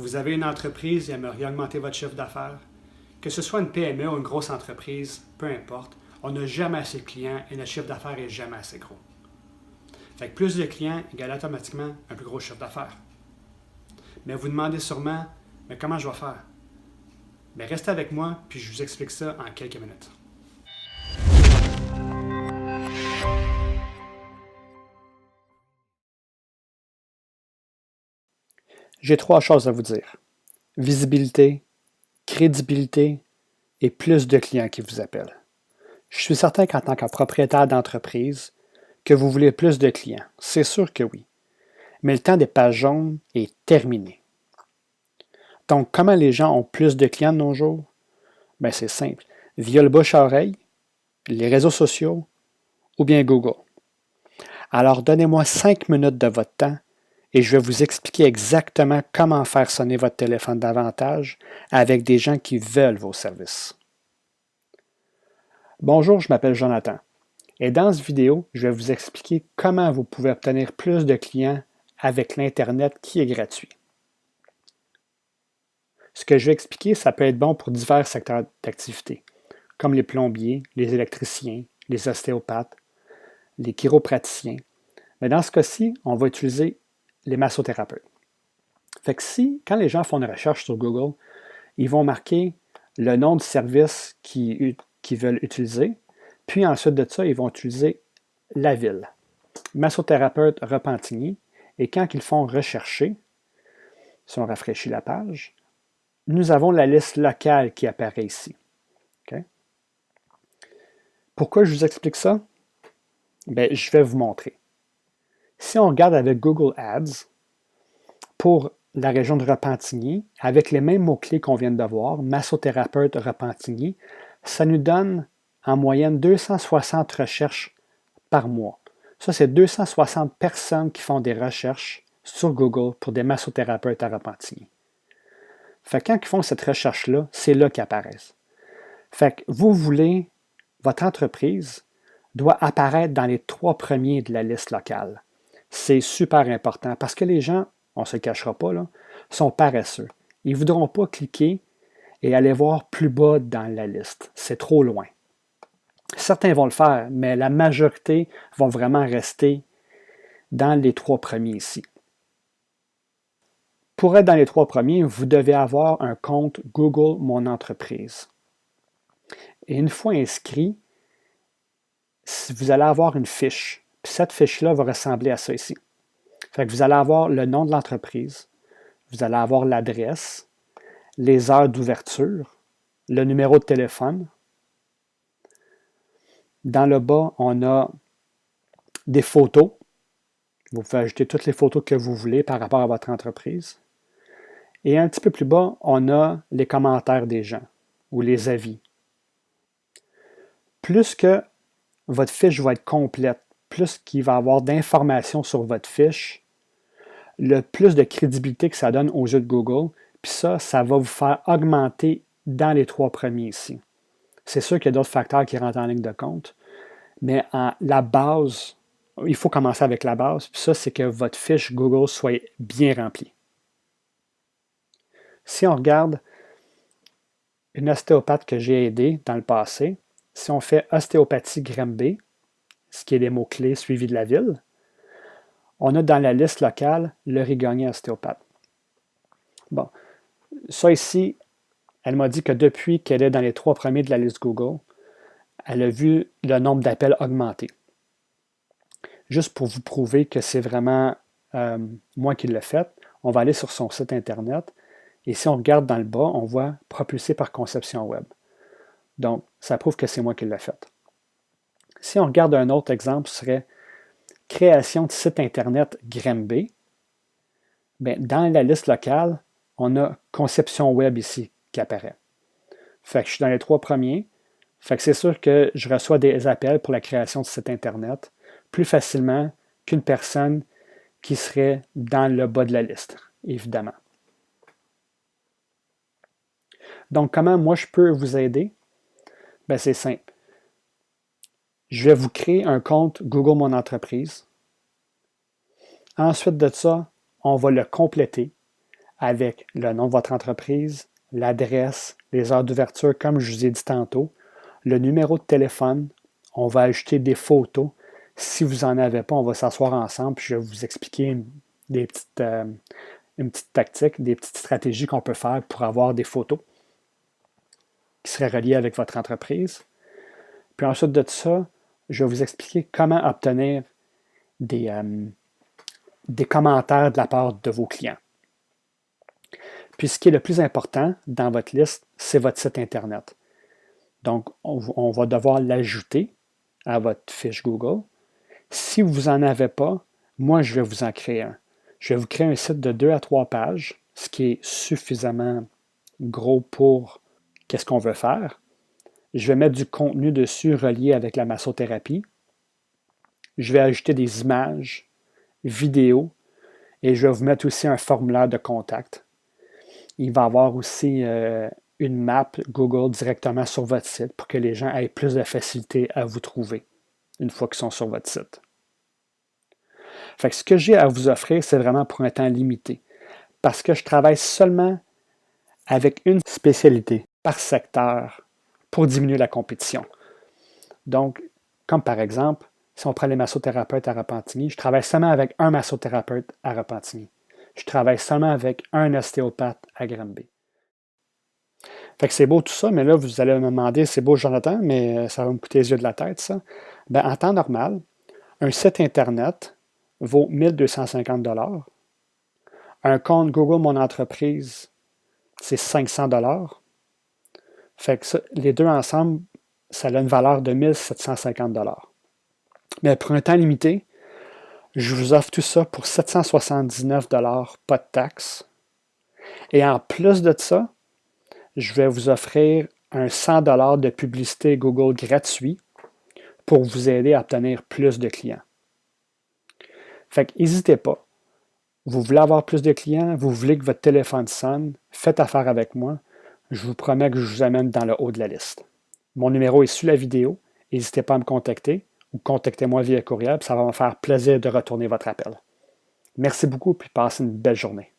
Vous avez une entreprise et aimeriez augmenter votre chiffre d'affaires? Que ce soit une PME ou une grosse entreprise, peu importe, on n'a jamais assez de clients et notre chiffre d'affaires n'est jamais assez gros. Fait que plus de clients égale automatiquement un plus gros chiffre d'affaires. Mais vous demandez sûrement, mais comment je vais faire? Bien, restez avec moi, puis je vous explique ça en quelques minutes. J'ai trois choses à vous dire. Visibilité, crédibilité et plus de clients qui vous appellent. Je suis certain qu'en tant que propriétaire d'entreprise, que vous voulez plus de clients. C'est sûr que oui. Mais le temps des pages jaunes est terminé. Donc, comment les gens ont plus de clients de nos jours? Bien, c'est simple. Via le bouche à oreille, les réseaux sociaux ou bien Google. Alors, donnez-moi 5 minutes de votre temps et je vais vous expliquer exactement comment faire sonner votre téléphone davantage avec des gens qui veulent vos services. Bonjour, je m'appelle Jonathan et dans cette vidéo, je vais vous expliquer comment vous pouvez obtenir plus de clients avec l'Internet qui est gratuit. Ce que je vais expliquer, ça peut être bon pour divers secteurs d'activité, comme les plombiers, les électriciens, les ostéopathes, les chiropraticiens. Mais dans ce cas-ci, on va utiliser les massothérapeutes. Fait que quand les gens font une recherche sur Google, ils vont marquer le nom du service qu'ils veulent utiliser, puis ensuite de ça, ils vont utiliser la ville. Massothérapeute Repentigny, et quand ils font rechercher, si on rafraîchit la page, nous avons la liste locale qui apparaît ici. Okay? Pourquoi je vous explique ça? Bien, je vais vous montrer. Si on regarde avec Google Ads, pour la région de Repentigny, avec les mêmes mots-clés qu'on vient de voir, massothérapeute Repentigny, ça nous donne en moyenne 260 recherches par mois. Ça, c'est 260 personnes qui font des recherches sur Google pour des massothérapeutes à Repentigny. Fait que quand ils font cette recherche-là, c'est là qu'ils apparaissent. Fait que vous voulez, votre entreprise doit apparaître dans les 3 premiers de la liste locale. C'est super important parce que les gens, on ne se le cachera pas, là, sont paresseux. Ils ne voudront pas cliquer et aller voir plus bas dans la liste. C'est trop loin. Certains vont le faire, mais la majorité vont vraiment rester dans les 3 premiers ici. Pour être dans les 3 premiers, vous devez avoir un compte Google Mon Entreprise. Et une fois inscrit, vous allez avoir une fiche. Puis cette fiche-là va ressembler à ça ici. Fait que vous allez avoir le nom de l'entreprise, vous allez avoir l'adresse, les heures d'ouverture, le numéro de téléphone. Dans le bas, on a des photos. Vous pouvez ajouter toutes les photos que vous voulez par rapport à votre entreprise. Et un petit peu plus bas, on a les commentaires des gens ou les avis. Plus que votre fiche va être complète, plus qu'il va y avoir d'informations sur votre fiche, le plus de crédibilité que ça donne aux yeux de Google, puis ça va vous faire augmenter dans les 3 premiers ici. C'est sûr qu'il y a d'autres facteurs qui rentrent en ligne de compte, mais la base, il faut commencer avec la base, puis ça, c'est que votre fiche Google soit bien remplie. Si on regarde une ostéopathe que j'ai aidée dans le passé, si on fait ostéopathie Granby, ce qui est les mots-clés suivis de la ville, on a dans la liste locale le Rigognier ostéopathe. Bon, ça ici, elle m'a dit que depuis qu'elle est dans les 3 premiers de la liste Google, elle a vu le nombre d'appels augmenter. Juste pour vous prouver que c'est vraiment moi qui l'ai fait, on va aller sur son site Internet et si on regarde dans le bas, on voit propulsé par conception web. Donc, ça prouve que c'est moi qui l'ai fait. Si on regarde un autre exemple, ce serait création de site Internet Granby. Bien, dans la liste locale, on a conception web ici qui apparaît. Fait que je suis dans les 3 premiers. Fait que c'est sûr que je reçois des appels pour la création de site Internet plus facilement qu'une personne qui serait dans le bas de la liste, évidemment. Donc, comment moi je peux vous aider? Bien, c'est simple. Je vais vous créer un compte Google Mon Entreprise. Ensuite de ça, on va le compléter avec le nom de votre entreprise, l'adresse, les heures d'ouverture, comme je vous ai dit tantôt, le numéro de téléphone. On va ajouter des photos. Si vous n'en avez pas, on va s'asseoir ensemble puis je vais vous expliquer une petite tactique, des petites stratégies qu'on peut faire pour avoir des photos qui seraient reliées avec votre entreprise. Puis ensuite de ça, je vais vous expliquer comment obtenir des commentaires de la part de vos clients. Puis ce qui est le plus important dans votre liste, c'est votre site Internet. Donc, on va devoir l'ajouter à votre fiche Google. Si vous n'en avez pas, moi, je vais vous en créer un. Je vais vous créer un site de 2 à 3 pages, ce qui est suffisamment gros pour qu'est-ce qu'on veut faire. Je vais mettre du contenu dessus relié avec la massothérapie. Je vais ajouter des images, vidéos, et je vais vous mettre aussi un formulaire de contact. Il va y avoir aussi une map Google directement sur votre site pour que les gens aient plus de facilité à vous trouver une fois qu'ils sont sur votre site. Fait que ce que j'ai à vous offrir, c'est vraiment pour un temps limité. Parce que je travaille seulement avec une spécialité par secteur pour diminuer la compétition. Donc, comme par exemple, si on prend les massothérapeutes à Repentigny, je travaille seulement avec un massothérapeute à Repentigny. Je travaille seulement avec un ostéopathe à Granby. Fait que c'est beau tout ça, mais là, vous allez me demander, c'est beau Jonathan, mais ça va me coûter les yeux de la tête, ça. Ben, en temps normal, un site Internet vaut 1250 $. Un compte Google Mon Entreprise, c'est 500 $. Fait que ça, les deux ensemble, ça a une valeur de 1750 $. Mais pour un temps limité, je vous offre tout ça pour 779 $, pas de taxes. Et en plus de ça, je vais vous offrir un 100 $ de publicité Google gratuit pour vous aider à obtenir plus de clients. Fait que n'hésitez pas. Vous voulez avoir plus de clients, vous voulez que votre téléphone sonne, faites affaire avec moi. Je vous promets que je vous amène dans le haut de la liste. Mon numéro est sous la vidéo. N'hésitez pas à me contacter ou contactez-moi via courriel. Ça va me faire plaisir de retourner votre appel. Merci beaucoup puis passez une belle journée.